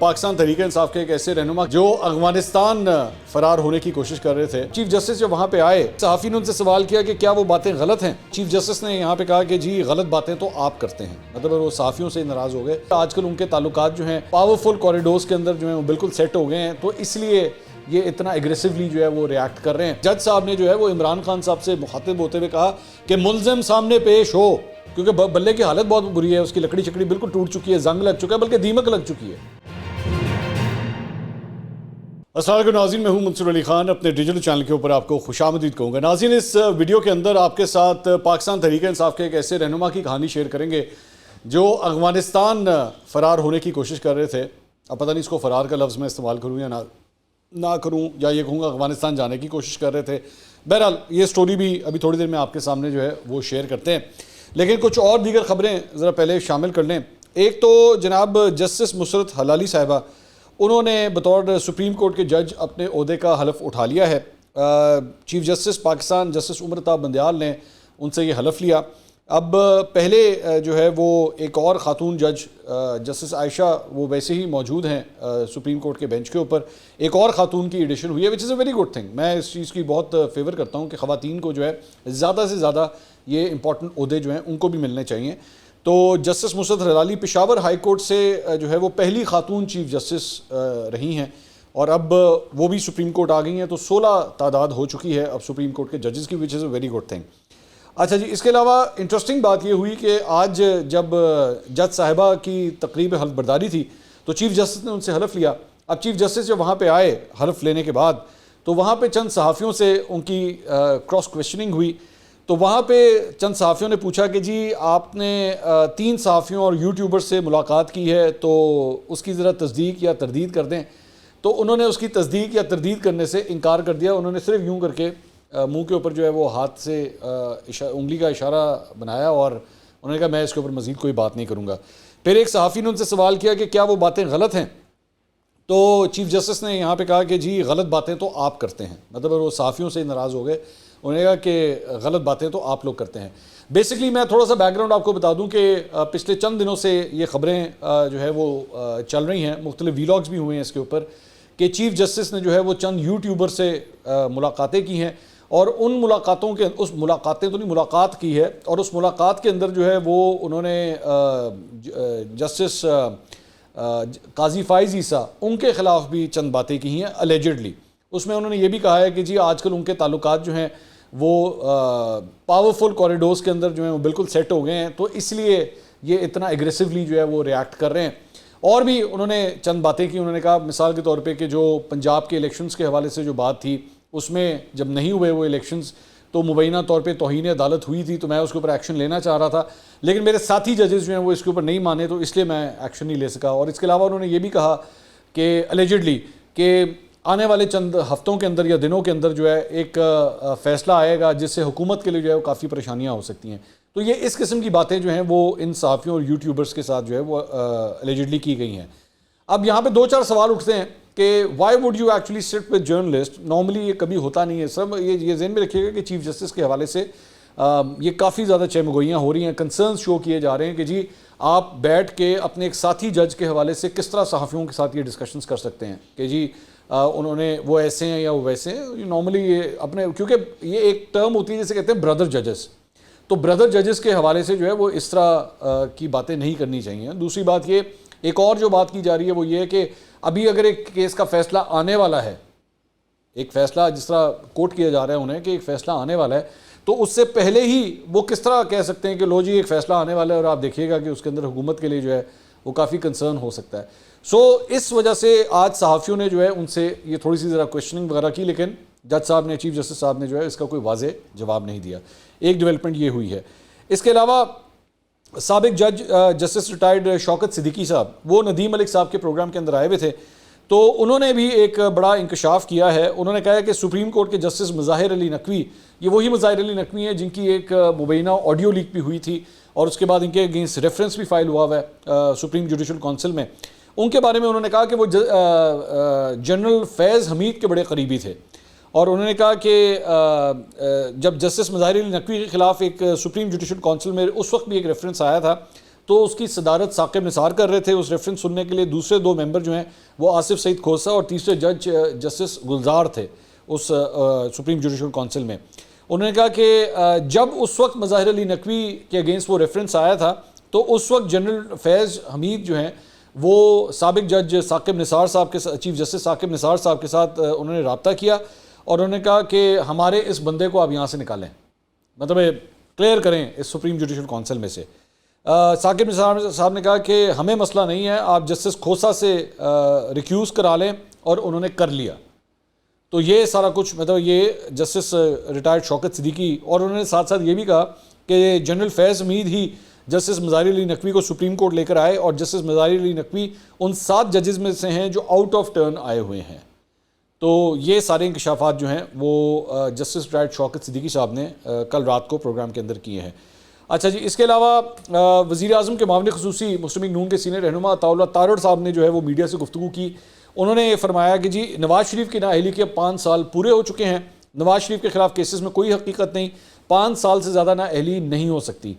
پاکستان تحریک انصاف کے ایک ایسے رہنما جو افغانستان فرار ہونے کی کوشش کر رہے تھے، چیف جسٹس جب وہاں پہ آئے، صحافی نے ان سے سوال کیا کہ کیا وہ باتیں غلط ہیں؟ چیف جسٹس نے یہاں پہ کہا کہ جی غلط باتیں تو آپ کرتے ہیں، مطلب وہ صحافیوں سے ناراض ہو گئے۔ آج کل ان کے تعلقات جو ہیں پاورفل کوریڈورز کے اندر جو ہیں وہ بالکل سیٹ ہو گئے ہیں، تو اس لیے یہ اتنا ایگریسولی جو ہے وہ ریاکٹ کر رہے ہیں۔ جج صاحب نے جو ہے وہ عمران خان صاحب سے مخاطب ہوتے ہوئے کہا کہ ملزم سامنے پیش ہو، کیونکہ بلے کی حالت بہت بری ہے، اس کی لکڑی چکڑی بالکل ٹوٹ چکی ہے، زنگ لگ چکا ہے، بلکہ دیمک لگ چکی ہے۔ السلام علیکم ناظرین، میں ہوں منصور علی خان، اپنے ڈیجیٹل چینل کے اوپر آپ کو خوش آمدید کہوں گا۔ ناظرین، اس ویڈیو کے اندر آپ کے ساتھ پاکستان تحریک انصاف کے ایک ایسے رہنما کی کہانی شیئر کریں گے جو افغانستان فرار ہونے کی کوشش کر رہے تھے۔ اب پتہ نہیں اس کو فرار کا لفظ میں استعمال کروں یا نہ کروں، یا یہ کہوں گا افغانستان جانے کی کوشش کر رہے تھے۔ بہرحال یہ سٹوری بھی ابھی تھوڑی دیر میں آپ کے سامنے جو ہے وہ شیئر کرتے ہیں، لیکن کچھ اور دیگر خبریں ذرا پہلے شامل کر لیں۔ ایک تو جناب جسٹس مسرت حلالی صاحبہ، انہوں نے بطور سپریم کورٹ کے جج اپنے عہدے کا حلف اٹھا لیا ہے۔ چیف جسٹس پاکستان جسٹس عمرتاب بندیال نے ان سے یہ حلف لیا۔ اب پہلے جو ہے وہ ایک اور خاتون جج جسٹس عائشہ، وہ ویسے ہی موجود ہیں سپریم کورٹ کے بینچ کے اوپر، ایک اور خاتون کی ایڈیشن ہوئی ہے، وچ از اے ویری گڈ تھنگ۔ میں اس چیز کی بہت فیور کرتا ہوں کہ خواتین کو جو ہے زیادہ سے زیادہ یہ امپورٹنٹ عہدے جو ہیں ان کو بھی ملنے چاہیے۔ تو جسٹس مسرت حلالی پشاور ہائی کورٹ سے جو ہے وہ پہلی خاتون چیف جسٹس رہی ہیں، اور اب وہ بھی سپریم کورٹ آ گئی ہیں، تو 16 تعداد ہو چکی ہے اب سپریم کورٹ کے ججز کی، وچ از اے ویری گڈ تھنگ۔ اچھا جی، اس کے علاوہ انٹرسٹنگ بات یہ ہوئی کہ آج جب جج صاحبہ کی تقریب حلف برداری تھی تو چیف جسٹس نے ان سے حلف لیا۔ اب چیف جسٹس جب وہاں پہ آئے حلف لینے کے بعد، تو وہاں پہ چند صحافیوں سے ان کی کراس کویشچننگ ہوئی، تو وہاں پہ چند صحافیوں نے پوچھا کہ جی آپ نے 3 صحافیوں اور یوٹیوبر سے ملاقات کی ہے، تو اس کی ذرا تصدیق یا تردید کر دیں۔ تو انہوں نے اس کی تصدیق یا تردید کرنے سے انکار کر دیا۔ انہوں نے صرف یوں کر کے منہ کے اوپر جو ہے وہ ہاتھ سے انگلی کا اشارہ بنایا، اور انہوں نے کہا میں اس کے اوپر مزید کوئی بات نہیں کروں گا۔ پھر ایک صحافی نے ان سے سوال کیا کہ کیا وہ باتیں غلط ہیں؟ تو چیف جسٹس نے یہاں پہ کہا کہ جی غلط باتیں تو آپ کرتے ہیں، مطلب وہ صحافیوں سے ناراض ہو گئے، انہوں نے کہا کہ غلط باتیں تو آپ لوگ کرتے ہیں۔ بیسکلی میں تھوڑا سا بیک گراؤنڈ آپ کو بتا دوں کہ پچھلے چند دنوں سے یہ خبریں جو ہے وہ چل رہی ہیں، مختلف ویلاگز بھی ہوئے ہیں اس کے اوپر، کہ چیف جسٹس نے جو ہے وہ چند یوٹیوبر سے ملاقاتیں کی ہیں، اور ان ملاقاتوں کے ملاقات کی ہے، اور اس ملاقات کے اندر جو ہے وہ انہوں نے جسٹس قاضی فائز عیسیٰ ان کے خلاف بھی چند باتیں کی ہیں الیجڈلی۔ اس میں انہوں نے یہ بھی کہا ہے کہ جی آج کل ان کے تعلقات جو ہیں وہ پاورفل کوریڈورز کے اندر جو ہیں وہ بالکل سیٹ ہو گئے ہیں، تو اس لیے یہ اتنا ایگریسولی جو ہے وہ ریاکٹ کر رہے ہیں۔ اور بھی انہوں نے چند باتیں کی، انہوں نے کہا مثال کے طور پہ کہ جو پنجاب کے الیکشنز کے حوالے سے جو بات تھی، اس میں جب نہیں ہوئے وہ الیکشنز تو مبینہ طور پہ توہین عدالت ہوئی تھی، تو میں اس کے اوپر ایکشن لینا چاہ رہا تھا، لیکن میرے ساتھی ججز جو ہیں وہ اس کے اوپر نہیں مانے، تو اس لیے میں ایکشن نہیں لے سکا۔ اور اس کے علاوہ انہوں نے یہ بھی کہا کہ الیجڈلی کہ آنے والے چند ہفتوں کے اندر یا دنوں کے اندر جو ہے ایک فیصلہ آئے گا جس سے حکومت کے لیے جو ہے وہ کافی پریشانیاں ہو سکتی ہیں۔ تو یہ اس قسم کی باتیں جو ہیں وہ ان صحافیوں اور یوٹیوبرز کے ساتھ جو ہے وہ الیجڈلی کی گئی ہیں۔ اب یہاں پہ 2-4 سوال اٹھتے ہیں کہ why would you actually sit with journalist? Normally یہ کبھی ہوتا نہیں ہے سب، یہ ذہن میں رکھیے گا کہ چیف جسٹس کے حوالے سے یہ کافی زیادہ چہمگوئیاں ہو رہی ہیں، کنسرنز شو کیے جا رہے ہیں کہ جی آپ بیٹھ کے اپنے ایک ساتھی جج کے حوالے سے کس طرح صحافیوں کے ساتھ یہ ڈسکشنز کر سکتے ہیں کہ جی انہوں نے وہ ایسے ہیں یا وہ ویسے ہیں۔ نارملی یہ اپنے، کیونکہ یہ ایک ٹرم ہوتی ہے جسے کہتے ہیں بردر ججز، تو بردر ججز کے حوالے سے جو ہے وہ اس طرح کی باتیں نہیں کرنی چاہیے۔ دوسری بات یہ، ایک اور جو بات کی جا رہی ہے وہ یہ ہے کہ ابھی اگر ایک کیس کا فیصلہ آنے والا ہے، ایک فیصلہ جس طرح کوٹ کیا جا رہا ہے انہیں کہ ایک فیصلہ آنے والا ہے، تو اس سے پہلے ہی وہ کس طرح کہہ سکتے ہیں کہ لو جی ایک فیصلہ آنے والا ہے، اور آپ دیکھیے گا کہ اس کے اندر حکومت کے لیے جو ہے وہ کافی کنسرن ہو سکتا ہے۔ سو اس وجہ سے آج صحافیوں نے جو ہے ان سے یہ تھوڑی سی ذرا کویشچننگ وغیرہ کی، لیکن جج صاحب نے، چیف جسٹس صاحب نے جو ہے اس کا کوئی واضح جواب نہیں دیا۔ ایک ڈیولپمنٹ یہ ہوئی ہے۔ اس کے علاوہ سابق جج جسٹس ریٹائرڈ شوکت صدیقی صاحب، وہ ندیم ملک صاحب کے پروگرام کے اندر آئے ہوئے تھے، تو انہوں نے بھی ایک بڑا انکشاف کیا ہے۔ انہوں نے کہا ہے کہ سپریم کورٹ کے جسٹس مظاہر علی نقوی، یہ وہی مظاہر علی نقوی ہیں جن کی ایک مبینہ آڈیو لیک بھی ہوئی تھی، اور اس کے بعد ان کے اگینسٹ ریفرنس بھی فائل ہوا ہے سپریم جوڈیشل کونسل میں۔ ان کے بارے میں انہوں نے کہا کہ وہ جنرل فیض حمید کے بڑے قریبی تھے، اور انہوں نے کہا کہ جب جسٹس مظاہر علی نقوی کے خلاف ایک سپریم جوڈیشل کونسل میں اس وقت بھی ایک ریفرنس آیا تھا، تو اس کی صدارت ثاقب نثار کر رہے تھے اس ریفرنس سننے کے لیے. دوسرے 2 ممبر جو ہیں وہ آصف سعید کھوسہ اور تیسرے جج جسٹس گلزار تھے اس سپریم جوڈیشل کونسل میں. انہوں نے کہا کہ جب اس وقت مظاہر علی نقوی کے اگینسٹ وہ ریفرنس آیا تھا تو اس وقت جنرل فیض حمید جو ہیں وہ سابق جج ثاقب نثار صاحب کے چیف جسٹس ثاقب نثار صاحب کے ساتھ انہوں نے رابطہ کیا اور انہوں نے کہا کہ ہمارے اس بندے کو آپ یہاں سے نکالیں, مطلب کلیئر کریں اس سپریم جوڈیشل کونسل میں سے. ثاقب نثار صاحب نے کہا کہ ہمیں مسئلہ نہیں ہے, آپ جسٹس کھوسہ سے ریکیوز کرا لیں, اور انہوں نے کر لیا. تو یہ سارا کچھ مطلب یہ جسٹس ریٹائرڈ شوکت صدیقی, اور انہوں نے ساتھ ساتھ یہ بھی کہا کہ جنرل فیض حمید ہی جسٹس مظاہر علی نقوی کو سپریم کورٹ لے کر آئے, اور جسٹس مظاہر علی نقوی ان 7 ججز میں سے ہیں جو آؤٹ آف ٹرن آئے ہوئے ہیں. تو یہ سارے انکشافات جو ہیں وہ جسٹس ریٹائرڈ شوکت صدیقی صاحب نے کل رات کو پروگرام کے اندر کیے ہیں. اچھا جی, اس کے علاوہ وزیر اعظم کے معاون خصوصی مسلم لیگ نون کے سینئر رہنما عطاء اللہ تارڑ صاحب نے جو ہے وہ میڈیا سے گفتگو کی. انہوں نے یہ فرمایا کہ جی نواز شریف کی نااہلی کے 5 سال پورے ہو چکے ہیں, نواز شریف کے خلاف کیسز میں کوئی حقیقت نہیں, 5 سال سے زیادہ نااہلی نہیں ہو سکتی.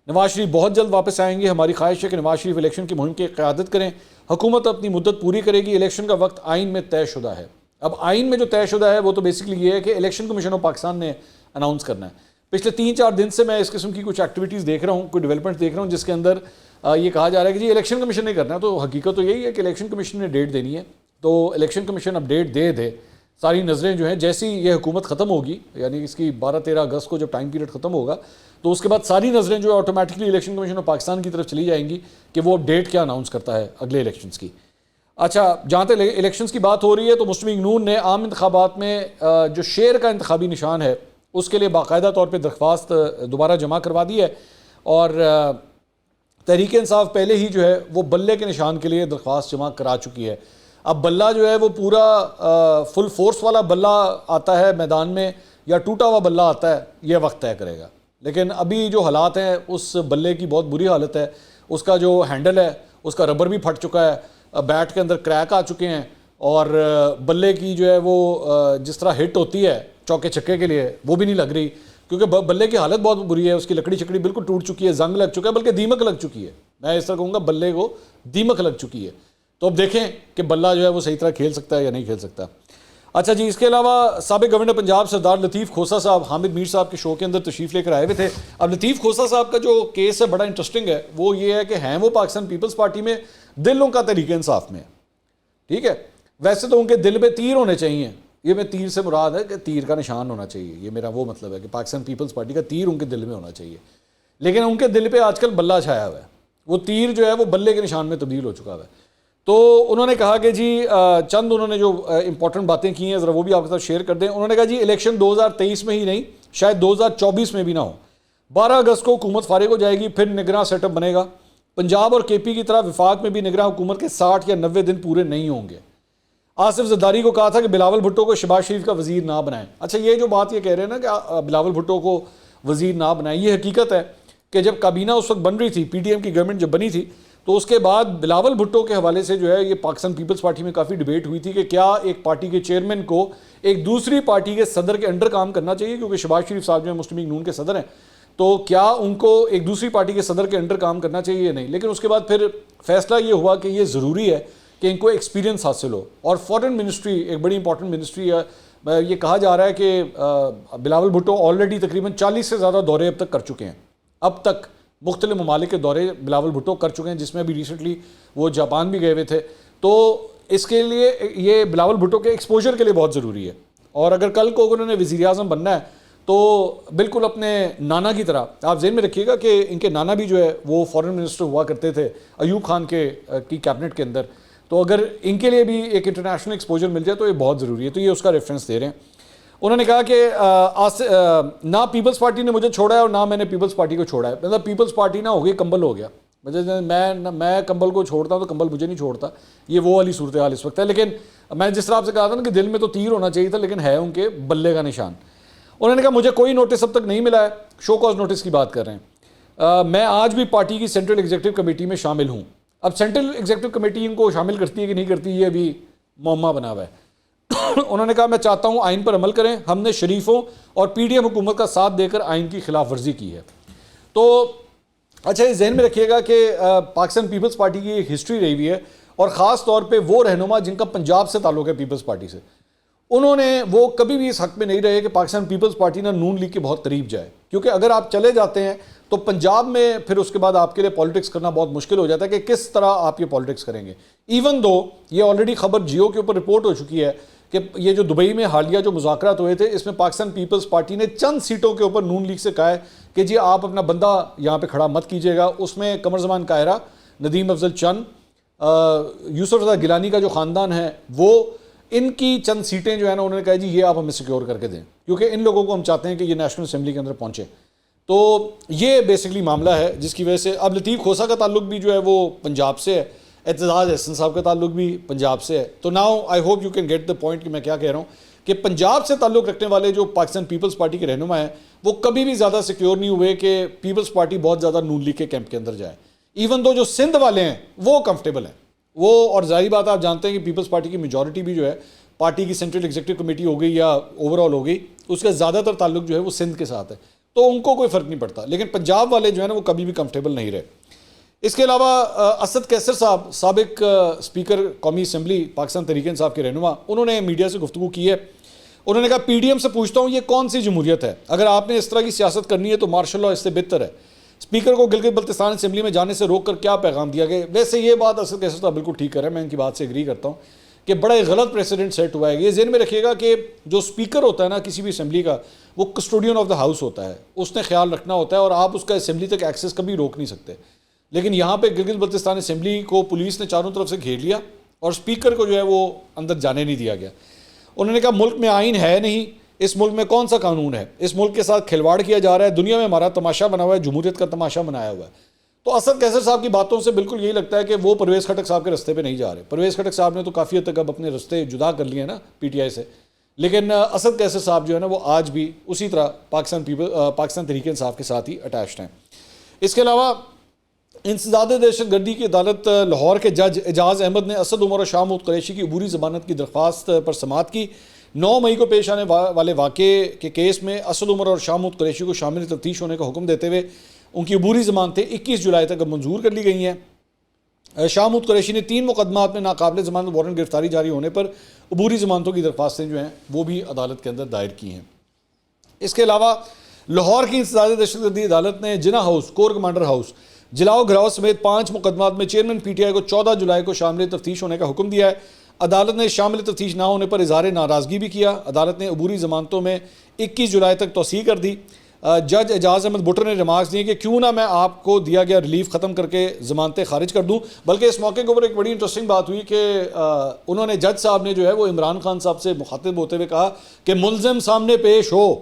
نواز شریف بہت جلد واپس آئیں گے, ہماری خواہش ہے کہ نواز شریف الیکشن کی مہم کی قیادت کریں, حکومت اپنی مدت پوری کرے گی, الیکشن کا وقت آئین میں طے شدہ ہے. اب آئین میں جو طے شدہ ہے وہ تو بیسکلی یہ ہے کہ الیکشن کمیشن آف پاکستان نے اناؤنس کرنا ہے. پچھلے 3-4 دن سے میں اس قسم کی کچھ ایکٹیویٹیز دیکھ رہا ہوں, کوئی ڈیولپمنٹ دیکھ رہا ہوں جس کے اندر یہ کہا جا رہا ہے کہ جی الیکشن کمیشن نے کرنا ہے. تو حقیقت تو یہی ہے کہ الیکشن کمیشن نے ڈیٹ دینی ہے, تو الیکشن کمیشن اب ڈیٹ دے ساری نظریں جو ہیں جیسی یہ حکومت ختم ہوگی, یعنی اس کی 12-13 اگست کو جب ٹائم پیریڈ ختم ہوگا تو اس کے بعد ساری نظریں جو ہے automatically election commission of Pakistan کی طرف چلی جائیں گی کہ وہ ڈیٹ کیا اناؤنس کرتا ہے اگلے الیکشنز کی. اچھا, جہاں تک الیکشنز کی بات ہو رہی ہے تو مسلم لیگ نون نے عام انتخابات میں جو شیر کا انتخابی نشان ہے اس کے لیے باقاعدہ طور پہ درخواست دوبارہ جمع کروا دی ہے, اور تحریک انصاف پہلے ہی جو ہے وہ بلے کے نشان کے لیے درخواست جمع کرا چکی ہے. اب بلہ جو ہے وہ پورا فل فورس والا بلہ آتا ہے میدان میں یا ٹوٹا ہوا بلہ آتا ہے, یہ وقت طے کرے گا. لیکن ابھی جو حالات ہیں اس بلے کی بہت بری حالت ہے, اس کا جو ہینڈل ہے اس کا ربر بھی پھٹ چکا ہے, بیٹ کے اندر کریک آ چکے ہیں, اور بلے کی جو ہے وہ جس طرح ہٹ ہوتی ہے چوکے چھکے کے لیے وہ بھی نہیں لگ رہی, کیونکہ بلے کی حالت بہت بری ہے, اس کی لکڑی چکڑی بالکل ٹوٹ چکی ہے, زنگ لگ چکا ہے, بلکہ دیمک لگ چکی ہے. میں اس طرح کہوں گا بلے کو دیمک لگ چکی ہے. تو اب دیکھیں کہ بلہ جو ہے وہ صحیح طرح کھیل سکتا ہے یا نہیں کھیل سکتا. اچھا جی, اس کے علاوہ سابق گورنر پنجاب سردار لطیف کھوسہ صاحب حامد میر صاحب کے شو کے اندر تشریف لے کر آئے ہوئے تھے. اب لطیف کھوسہ صاحب کا جو کیس ہے بڑا انٹرسٹنگ ہے, وہ یہ ہے کہ ہیں وہ پاکستان پیپلز پارٹی میں, دلوں کا تحریک انصاف میں, ٹھیک ہے. ویسے تو ان کے دل پہ تیر ہونے چاہیے, یہ میں تیر سے مراد ہے کہ تیر کا نشان ہونا چاہیے, یہ میرا وہ مطلب ہے کہ پاکستان پیپلز پارٹی کا تیر ان کے دل میں ہونا چاہیے, لیکن ان کے دل پہ آج کل بلہ چھایا ہوا ہے, وہ تیر جو ہے وہ بلے کے نشان میں تبدیل ہو چکا ہوا ہے. تو انہوں نے کہا کہ جی چند انہوں نے جو امپورٹنٹ باتیں کی ہیں ذرا وہ بھی آپ کے ساتھ شیئر کر دیں. انہوں نے کہا جی الیکشن 2023 میں ہی نہیں, شاید 2024 میں بھی نہ ہو. 12 اگست کو حکومت فارغ ہو جائے گی, پھر نگراں سیٹ اپ بنے گا. پنجاب اور کے پی کی طرح وفاق میں بھی نگراں حکومت کے 60 یا 90 دن پورے نہیں ہوں گے. آصف زرداری کو کہا تھا کہ بلاول بھٹو کو شہباز شریف کا وزیر نہ بنائیں. اچھا, یہ جو بات یہ کہہ رہے ہیں نا کہ بلاول بھٹو کو وزیر نہ بنائیں, یہ حقیقت ہے کہ جب کابینہ اس وقت بن رہی تھی, پی ٹی ایم کی گورنمنٹ جب بنی تھی, تو اس کے بعد بلاول بھٹو کے حوالے سے جو ہے یہ پاکستان پیپلز پارٹی میں کافی ڈیبیٹ ہوئی تھی کہ کیا ایک پارٹی کے چیئرمین کو ایک دوسری پارٹی کے صدر کے انڈر کام کرنا چاہیے, کیونکہ شہباز شریف صاحب جو ہے مسلم لیگ نون کے صدر ہیں, تو کیا ان کو ایک دوسری پارٹی کے صدر کے انڈر کام کرنا چاہیے یا نہیں. لیکن اس کے بعد پھر فیصلہ یہ ہوا کہ یہ ضروری ہے کہ ان کو ایکسپیرینس حاصل ہو, اور فارن منسٹری ایک بڑی امپورٹنٹ منسٹری ہے. یہ کہا جا رہا ہے کہ بلاول بھٹو آلریڈی تقریباً 40 سے زیادہ دورے اب تک کر چکے ہیں, اب تک مختلف ممالک کے دورے بلاول بھٹو کر چکے ہیں, جس میں بھی ریسنٹلی وہ جاپان بھی گئے ہوئے تھے. تو اس کے لیے یہ بلاول بھٹو کے ایکسپوجر کے لیے بہت ضروری ہے. اور اگر کل کو انہوں نے وزیر اعظم بننا ہے تو بالکل اپنے نانا کی طرح, آپ ذہن میں رکھیے گا کہ ان کے نانا بھی جو ہے وہ فارن منسٹر ہوا کرتے تھے ایوب خان کی کیبنٹ کے اندر, تو اگر ان کے لیے بھی ایک انٹرنیشنل ایکسپوجر مل جائے تو یہ بہت ضروری ہے. تو یہ اس کا ریفرنس دے رہے ہیں. انہوں نے کہا کہ نہ پیپلز پارٹی نے مجھے چھوڑا ہے اور نہ میں نے پیپلز پارٹی کو چھوڑا ہے. مطلب پیپلز پارٹی نہ ہو گئی, کمبل ہو گیا, میں کمبل کو چھوڑتا ہوں تو کمبل مجھے نہیں چھوڑتا, یہ وہ والی صورتحال اس وقت ہے. لیکن میں جس طرح آپ سے کہا تھا نا کہ دل میں تو تیر ہونا چاہیے تھا, لیکن ہے ان کے بلے کا نشان. انہوں نے کہا مجھے کوئی نوٹس اب تک نہیں ملا ہے, شو کاز نوٹس کی بات کر رہے ہیں. میں آج بھی پارٹی کی سینٹرل ایگزیکٹو کمیٹی میں شامل ہوں. اب سینٹرل ایگزیکٹو کمیٹی ان کو شامل کرتی ہے کہ نہیں کرتی, یہ ابھی معمہ بنا ہوا ہے. انہوں نے کہا میں چاہتا ہوں آئین پر عمل کریں, ہم نے شریفوں اور پی ڈی ایم حکومت کا ساتھ دے کر آئین کی خلاف ورزی کی ہے. تو اچھا یہ ذہن میں رکھیے گا کہ پاکستان پیپلز پارٹی کی ایک ہسٹری رہی ہوئی ہے، اور خاص طور پہ وہ رہنما جن کا پنجاب سے تعلق ہے پیپلز پارٹی سے، وہ کبھی بھی اس حق میں نہیں رہے کہ پاکستان پیپلز پارٹی نہ نون لیگ کے بہت قریب جائے، کیونکہ اگر آپ چلے جاتے ہیں تو پنجاب میں پھر اس کے بعد آپ کے لیے پالیٹکس کرنا بہت مشکل ہو جاتا ہے کہ کس طرح آپ یہ پالیٹکس کریں گے. ایون دو یہ آلریڈی خبر جیو کے اوپر رپورٹ ہو چکی ہے کہ یہ جو دبئی میں حالیہ جو مذاکرات ہوئے تھے، اس میں پاکستان پیپلز پارٹی نے چند سیٹوں کے اوپر نون لیگ سے کہا ہے کہ جی آپ اپنا بندہ یہاں پہ کھڑا مت کیجیے گا. اس میں قمر زمان قاہرہ، ندیم افضل چند، یوسف رضا گیلانی کا جو خاندان ہے، وہ ان کی چند سیٹیں جو ہیں نا انہوں نے کہا جی یہ آپ ہمیں سیکیور کر کے دیں، کیونکہ ان لوگوں کو ہم چاہتے ہیں کہ یہ نیشنل اسمبلی کے اندر پہنچے. تو یہ بیسکلی معاملہ ہے جس کی وجہ سے اب لطیف کھوسہ کا تعلق بھی جو ہے وہ پنجاب سے ہے، اعتزاز احسن صاحب کا تعلق بھی پنجاب سے ہے. تو now I hope you can get the point کہ میں کیا کہہ رہا ہوں کہ پنجاب سے تعلق رکھنے والے جو پاکستان پیپلز پارٹی کے رہنما ہیں وہ کبھی بھی زیادہ سیکیور نہیں ہوئے کہ پیپلز پارٹی بہت زیادہ نون لیگ کے کیمپ کے اندر جائے. ایون دو جو سندھ والے ہیں وہ کمفرٹیبل ہیں وہ، اور ظاہری بات آپ جانتے ہیں کہ پیپلز پارٹی کی میجورٹی بھی جو ہے پارٹی کی سینٹرل ایگزیکٹو کمیٹی ہو گئی یا اوور آل ہو گئی، اس کا زیادہ تر تعلق جو ہے وہ سندھ کے ساتھ ہے، تو ان کو کوئی فرق نہیں پڑتا. لیکن پنجاب والے جو ہیں نا وہ کبھی بھی کمفرٹیبل نہیں رہے. اس کے علاوہ اسد کیسر صاحب، سابق اسپیکر قومی اسمبلی پاکستان تحریک انصاف کے رہنما، انہوں نے میڈیا سے گفتگو کی ہے. انہوں نے کہا پی ڈی ایم سے پوچھتا ہوں یہ کون سی جمہوریت ہے؟ اگر آپ نے اس طرح کی سیاست کرنی ہے تو مارشل لا اس سے بہتر ہے. اسپیکر کو گلگت بلتستان اسمبلی میں جانے سے روک کر کیا پیغام دیا گیا؟ ویسے یہ بات اسد کیسر صاحب بالکل ٹھیک کر رہے ہیں، میں ان کی بات سے ایگری کرتا ہوں کہ بڑا ایک غلط پریسیڈنٹ سیٹ ہوا ہے. یہ ذہن میں رکھیے گا کہ جو اسپیکر ہوتا ہے نا کسی بھی اسمبلی کا، وہ کسٹوڈین آف دا ہاؤس ہوتا ہے، اس نے خیال رکھنا ہوتا ہے اور آپ اس کا اسمبلی تک ایکسیس کبھی روک نہیں سکتے. لیکن یہاں پہ گلگت بلتستان اسمبلی کو پولیس نے چاروں طرف سے گھیر لیا اور اسپیکر کو جو ہے وہ اندر جانے نہیں دیا گیا. انہوں نے کہا ملک میں آئین ہے نہیں، اس ملک میں کون سا قانون ہے؟ اس ملک کے ساتھ کھلواڑ کیا جا رہا ہے، دنیا میں ہمارا تماشا بنا ہوا ہے، جمہوریت کا تماشا بنایا ہوا ہے. تو اسد کیسر صاحب کی باتوں سے بالکل یہی لگتا ہے کہ وہ پرویز خٹک صاحب کے رستے پہ نہیں جا رہے. پرویز خٹک صاحب نے تو کافی حد تک اب اپنے رستے جدا کر لیے ہیں نا پی ٹی آئی سے، لیکن اسد کیسر صاحب جو ہے نا وہ آج بھی اسی طرح پاکستان تحریک انصاف کے ساتھ ہی اٹیچڈ ہیں. اس کے علاوہ انسداد دہشت گردی کی عدالت لاہور کے جج اعجاز احمد نے اسد عمر اور شاہ محمود قریشی کی عبوری ضمانت کی درخواست پر سماعت کی. 9 مئی کو پیش آنے والے واقعے کے کیس میں اسد عمر اور شاہ محمود قریشی کو شامل تفتیش ہونے کا حکم دیتے ہوئے ان کی عبوری ضمانتیں 21 جولائی تک اب منظور کر لی گئی ہیں. شاہ محمود قریشی نے 3 مقدمات میں ناقابل ضمانت وارنٹ گرفتاری جاری ہونے پر عبوری ضمانتوں کی درخواستیں جو ہیں وہ بھی عدالت کے اندر دائر کی ہیں. اس کے علاوہ لاہور کی انسداد دہشت گردی عدالت نے جناح ہاؤس، کور کمانڈر ہاؤس، جلاؤ گھراؤ سمیت 5 مقدمات میں چیئرمین پی ٹی آئی کو 14 جولائی کو شامل تفتیش ہونے کا حکم دیا ہے. عدالت نے شامل تفتیش نہ ہونے پر اظہار ناراضگی بھی کیا. عدالت نے عبوری ضمانتوں میں 21 جولائی تک توسیع کر دی. جج اعجاز احمد بٹر نے ریمارکس دیے کہ کیوں نہ میں آپ کو دیا گیا ریلیف ختم کر کے ضمانتیں خارج کر دوں. بلکہ اس موقع کے اوپر ایک بڑی انٹرسٹنگ بات ہوئی کہ انہوں نے جج صاحب نے جو ہے وہ عمران خان صاحب سے مخاطب ہوتے ہوئے کہا کہ ملزم سامنے پیش ہو،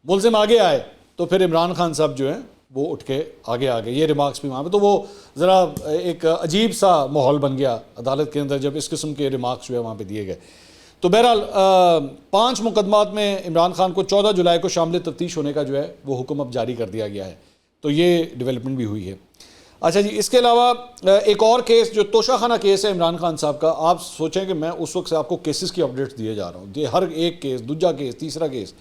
ملزم آگے آئے. تو پھر عمران خان صاحب جو ہیں وہ اٹھ کے آگے آ گئے. یہ ریمارکس بھی وہاں پہ، تو وہ ذرا ایک عجیب سا ماحول بن گیا عدالت کے اندر جب اس قسم کے ریمارکس جو ہے وہاں پہ دیے گئے. تو بہرحال 5 مقدمات میں عمران خان کو 14 جولائی کو شامل تفتیش ہونے کا جو ہے وہ حکم اب جاری کر دیا گیا ہے. تو یہ ڈیولپمنٹ بھی ہوئی ہے. اچھا جی، اس کے علاوہ ایک اور کیس جو توشہ خانہ کیس ہے عمران خان صاحب کا. آپ سوچیں کہ میں اس وقت سے آپ کو کیسز کی اپڈیٹس دیے جا رہا ہوں، یہ ہر ایک کیس، دوسرا کیس، تیسرا کیس.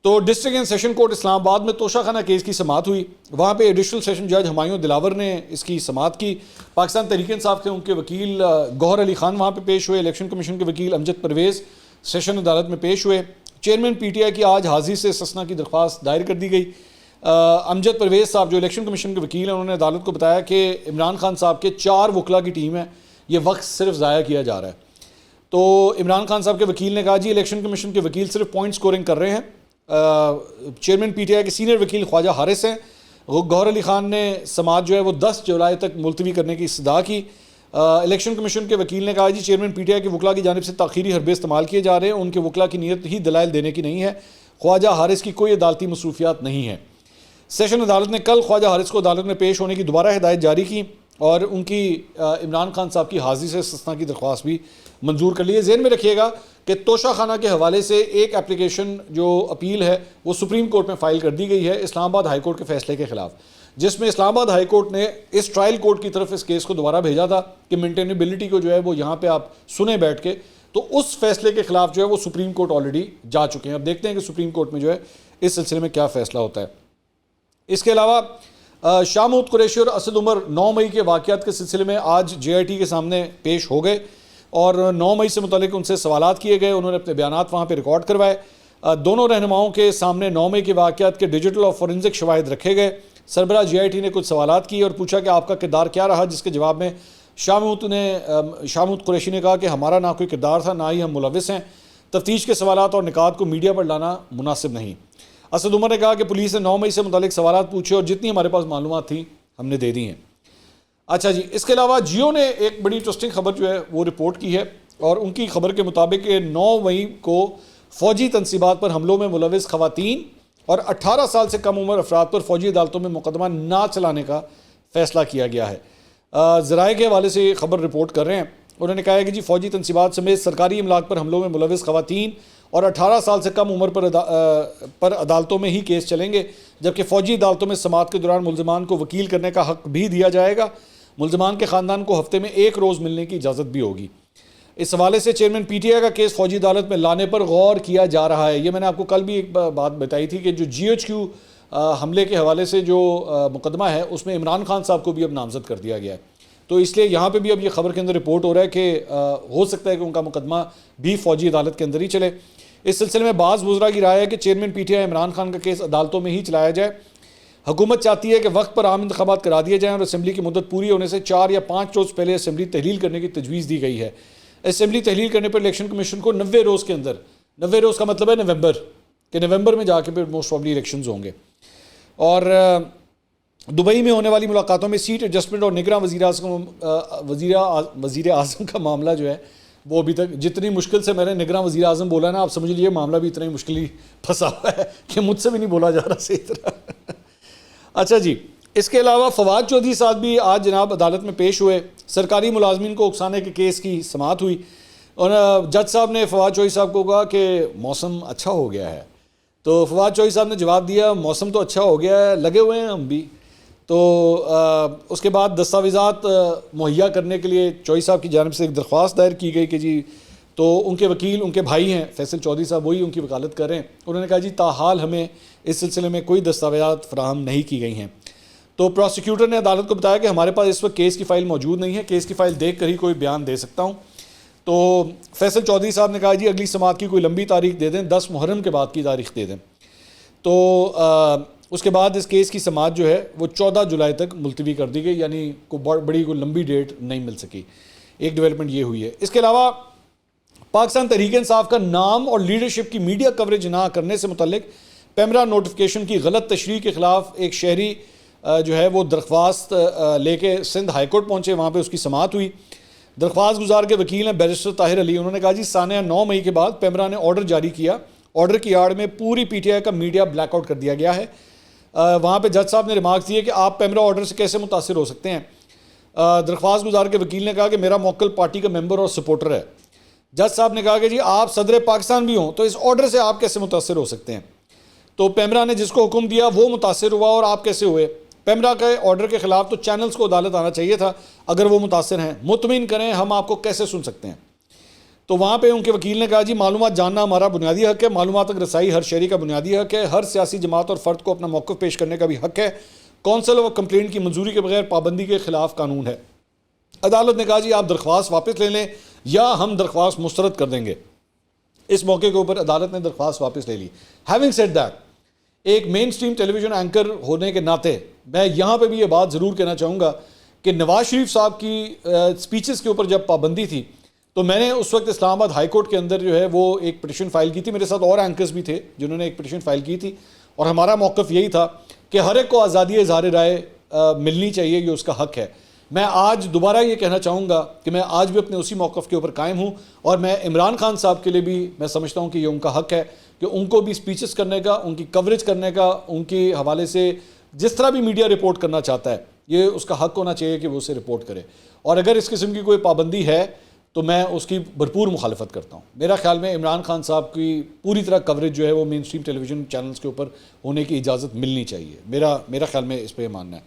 تو ڈسٹرکٹ اینڈ سیشن کورٹ اسلام آباد میں توشہ خانہ کیس کی سماعت ہوئی. وہاں پہ ایڈیشنل سیشن جج ہمایوں دلاور نے اس کی سماعت کی. پاکستان تحریک انصاف کے ان کے وکیل گوہر علی خان وہاں پہ پیش ہوئے. الیکشن کمیشن کے وکیل امجد پرویز سیشن عدالت میں پیش ہوئے. چیئرمین پی ٹی آئی کی آج حاضری سے استثناء کی درخواست دائر کر دی گئی. امجد پرویز صاحب جو الیکشن کمیشن کے وکیل ہیں، انہوں نے عدالت کو بتایا کہ عمران خان صاحب کے 4 وکلاء کی ٹیم ہے، یہ وقت صرف ضائع کیا جا رہا ہے. تو عمران خان صاحب کے وکیل نے کہا جی الیکشن کمیشن کے وکیل صرف پوائنٹ سکورنگ کر رہے ہیں. چیئرمین پی ٹی آئی کے سینئر وکیل خواجہ حارث ہیں. گوہر علی خان نے سماعت جو ہے وہ 10 جولائی تک ملتوی کرنے کی استدعا کی. الیکشن کمیشن کے وکیل نے کہا جی چیئرمین پی ٹی آئی کے وکلاء کی جانب سے تاخیری حربے استعمال کیے جا رہے ہیں، ان کے وکلاء کی نیت ہی دلائل دینے کی نہیں ہے. خواجہ حارث کی کوئی عدالتی مصروفیات نہیں ہے. سیشن عدالت نے کل خواجہ حارث کو عدالت میں پیش ہونے کی دوبارہ ہدایت جاری کی اور ان کی عمران خان صاحب کی حاضری سے استثناء کی درخواست بھی منظور کر لی ہے. ذہن میں رکھیے گا کہ توشہ خانہ کے حوالے سے ایک اپلیکیشن جو اپیل ہے وہ سپریم کورٹ میں فائل کر دی گئی ہے اسلام آباد ہائی کورٹ کے فیصلے کے خلاف، جس میں اسلام آباد ہائی کورٹ نے اس ٹرائل کورٹ کی طرف اس کیس کو دوبارہ بھیجا تھا کہ مینٹینیبلٹی کو جو ہے وہ یہاں پہ آپ سنیں بیٹھ کے. تو اس فیصلے کے خلاف جو ہے وہ سپریم کورٹ آلریڈی جا چکے ہیں. اب دیکھتے ہیں کہ سپریم کورٹ میں جو ہے اس سلسلے میں کیا فیصلہ ہوتا ہے. اس کے علاوہ شاہ محمود قریشی اور اسد عمر 9 مئی کے واقعات کے سلسلے میں آج JIT کے سامنے پیش ہو گئے اور 9 مئی سے متعلق ان سے سوالات کیے گئے. انہوں نے اپنے بیانات وہاں پہ ریکارڈ کروائے. دونوں رہنماؤں کے سامنے 9 مئی کے واقعات کے ڈیجیٹل اور فورنزک شواہد رکھے گئے. سربراہ JIT نے کچھ سوالات کیے اور پوچھا کہ آپ کا کردار کیا رہا, جس کے جواب میں شاہ محمود قریشی نے کہا کہ ہمارا نہ کوئی کردار تھا, نہ ہی ہم ملوث ہیں. تفتیش کے سوالات اور نکات کو میڈیا پر لانا مناسب نہیں. اسد عمر نے کہا کہ پولیس نے 9 مئی سے متعلق سوالات پوچھے اور جتنی ہمارے پاس معلومات تھیں ہم نے دے دی ہیں. اچھا جی, اس کے علاوہ جیو نے ایک بڑی انٹرسٹنگ خبر جو ہے وہ رپورٹ کی ہے اور ان کی خبر کے مطابق 9 مئی کو فوجی تنصیبات پر حملوں میں ملوث خواتین اور 18 سال سے کم عمر افراد پر فوجی عدالتوں میں مقدمہ نہ چلانے کا فیصلہ کیا گیا ہے. ذرائع کے حوالے سے خبر رپورٹ کر رہے ہیں. انہوں نے کہا ہے کہ جی فوجی تنصیبات سمیت سرکاری املاک پر حملوں میں ملوث خواتین اور 18 سال سے کم عمر پر عدالتوں میں ہی کیس چلیں گے, جبکہ فوجی عدالتوں میں سماعت کے دوران ملزمان کو وکیل کرنے کا حق بھی دیا جائے گا. ملزمان کے خاندان کو ہفتے میں 1 روز ملنے کی اجازت بھی ہوگی. اس حوالے سے چیئرمین PTI کا کیس فوجی عدالت میں لانے پر غور کیا جا رہا ہے. یہ میں نے آپ کو کل بھی ایک بات بتائی تھی کہ جو GHQ حملے کے حوالے سے جو مقدمہ ہے اس میں عمران خان صاحب کو بھی اب نامزد کر دیا گیا ہے. تو اس لیے یہاں پہ بھی اب یہ خبر کے اندر رپورٹ ہو رہا ہے کہ ہو سکتا ہے کہ ان کا مقدمہ بھی فوجی عدالت کے اندر ہی چلے. اس سلسلے میں بعض وزراء کی رائے ہے کہ چیئرمین PTI عمران خان کا کیس عدالتوں میں ہی چلایا جائے. حکومت چاہتی ہے کہ وقت پر عام انتخابات کرا دیے جائیں اور اسمبلی کی مدت پوری ہونے سے 4 یا 5 روز پہلے اسمبلی تحلیل کرنے کی تجویز دی گئی ہے. اسمبلی تحلیل کرنے پر الیکشن کمیشن کو 90 روز کے اندر, 90 روز کا مطلب ہے نومبر میں جا کے پھر موسٹ پروبلی الیکشنز ہوں گے. اور دبئی میں ہونے والی ملاقاتوں میں سیٹ ایڈجسٹمنٹ اور نگراں وزیر اعظم کا معاملہ جو ہے وہ ابھی تک جتنی مشکل سے میں نے نگراں وزیر اعظم بولا نا, آپ سمجھ لیجیے معاملہ بھی اتنا ہی مشکل ہی پھنسا ہوا ہے کہ مجھ سے بھی نہیں بولا جا رہا صحیح طرح. اچھا جی, اس کے علاوہ فواد چودھری صاحب بھی آج جناب عدالت میں پیش ہوئے. سرکاری ملازمین کو اکسانے کے کیس کی سماعت ہوئی اور جج صاحب نے فواد چودھری صاحب کو کہا کہ موسم اچھا ہو گیا ہے. تو فواد چودھری صاحب نے جواب دیا موسم تو اچھا ہو گیا ہے, لگے ہوئے ہیں ہم بھی. تو اس کے بعد دستاویزات مہیا کرنے کے لیے چودھری صاحب کی جانب سے ایک درخواست دائر کی گئی کہ جی, تو ان کے وکیل ان کے بھائی ہیں فیصل چودھری صاحب, وہی ان کی وکالت کر رہے ہیں. انہوں نے کہا جی تاحال ہمیں اس سلسلے میں کوئی دستاویزات فراہم نہیں کی گئی ہیں. تو پروسیکیوٹر نے عدالت کو بتایا کہ ہمارے پاس اس وقت کیس کی فائل موجود نہیں ہے, کیس کی فائل دیکھ کر ہی کوئی بیان دے سکتا ہوں. تو فیصل چودھری صاحب نے کہا جی اگلی سماعت کی کوئی لمبی تاریخ دے دیں, 10 محرم کے بعد کی تاریخ دے دیں. تو اس کے بعد اس کیس کی سماعت جو ہے وہ 14 جولائی تک ملتوی کر دی گئی, یعنی کوئی لمبی ڈیٹ نہیں مل سکی. ایک ڈیولپمنٹ یہ ہوئی ہے. اس کے علاوہ پاکستان تحریک انصاف کا نام اور لیڈرشپ کی میڈیا کوریج نہ کرنے سے متعلق پیمرا نوٹیفکیشن کی غلط تشریح کے خلاف ایک شہری جو ہے وہ درخواست لے کے سندھ ہائی کورٹ پہنچے, وہاں پہ اس کی سماعت ہوئی. درخواست گزار کے وکیل ہیں بیرسٹر طاہر علی. انہوں نے کہا جی سانحہ 9 مئی کے بعد پیمرا نے آرڈر جاری کیا, آرڈر کی آڑ میں پوری PTI کا میڈیا بلیک آؤٹ کر دیا گیا ہے. وہاں پہ جج صاحب نے ریمارکس دیے کہ آپ پیمرا آرڈر سے کیسے متاثر ہو سکتے ہیں. درخواست گزار کے وکیل نے کہا کہ میرا موکل پارٹی کا ممبر اور سپورٹر ہے. جج صاحب نے کہا کہ جی آپ صدر پاکستان بھی ہوں تو اس آرڈر سے آپ کیسے متاثر ہو سکتے ہیں. تو پیمرا نے جس کو حکم دیا وہ متاثر ہوا اور آپ کیسے ہوئے. پیمرا کے آرڈر کے خلاف تو چینلز کو عدالت آنا چاہیے تھا اگر وہ متاثر ہیں, مطمئن کریں ہم آپ کو کیسے سن سکتے ہیں. تو وہاں پہ ان کے وکیل نے کہا جی معلومات جاننا ہمارا بنیادی حق ہے, معلومات تک رسائی ہر شہری کا بنیادی حق ہے, ہر سیاسی جماعت اور فرد کو اپنا موقف پیش کرنے کا بھی حق ہے. کونسل اور کمپلینٹ کی منظوری کے بغیر پابندی کے خلاف قانون ہے. عدالت نے کہا جی آپ درخواست واپس لے لیں یا ہم درخواست مسترد کر دیں گے. اس موقع کے اوپر عدالت نے درخواست واپس لے لی. ہیونگ سیڈ دیٹ, ایک مین سٹریم ٹیلی ویژن اینکر ہونے کے ناطے میں یہاں پہ بھی یہ بات ضرور کہنا چاہوں گا کہ نواز شریف صاحب کی سپیچز کے اوپر جب پابندی تھی تو میں نے اس وقت اسلام آباد ہائی کورٹ کے اندر جو ہے وہ ایک پٹیشن فائل کی تھی. میرے ساتھ اور اینکرز بھی تھے جنہوں نے ایک پٹیشن فائل کی تھی اور ہمارا موقف یہی تھا کہ ہر ایک کو آزادی اظہار رائے ملنی چاہیے, یہ اس کا حق ہے. میں آج دوبارہ یہ کہنا چاہوں گا کہ میں آج بھی اپنے اسی موقف کے اوپر قائم ہوں اور میں عمران خان صاحب کے لیے بھی میں سمجھتا ہوں کہ یہ ان کا حق ہے کہ ان کو بھی سپیچز کرنے کا, ان کی کوریج کرنے کا, ان کے حوالے سے جس طرح بھی میڈیا رپورٹ کرنا چاہتا ہے یہ اس کا حق ہونا چاہیے کہ وہ اسے رپورٹ کرے. اور اگر اس قسم کی کوئی پابندی ہے تو میں اس کی بھرپور مخالفت کرتا ہوں. میرا خیال میں عمران خان صاحب کی پوری طرح کوریج جو ہے وہ مین سٹریم ٹیلی ویژن چینلز کے اوپر ہونے کی اجازت ملنی چاہیے. میرا خیال میں اس پہ یہ ماننا ہے.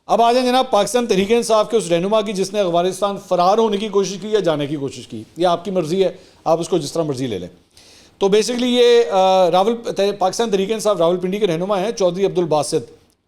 اب آ جائیں جناب پاکستان تحریک انصاف کے اس رہنما کی جس نے افغانستان فرار ہونے کی کوشش کی یا جانے کی کوشش کی, یہ آپ کی مرضی ہے, آپ اس کو جس طرح مرضی لے لیں. تو بیسیکلی یہ پاکستان تحریک انصاف راولپنڈی کے رہنما ہیں چودھری عبدالباسط.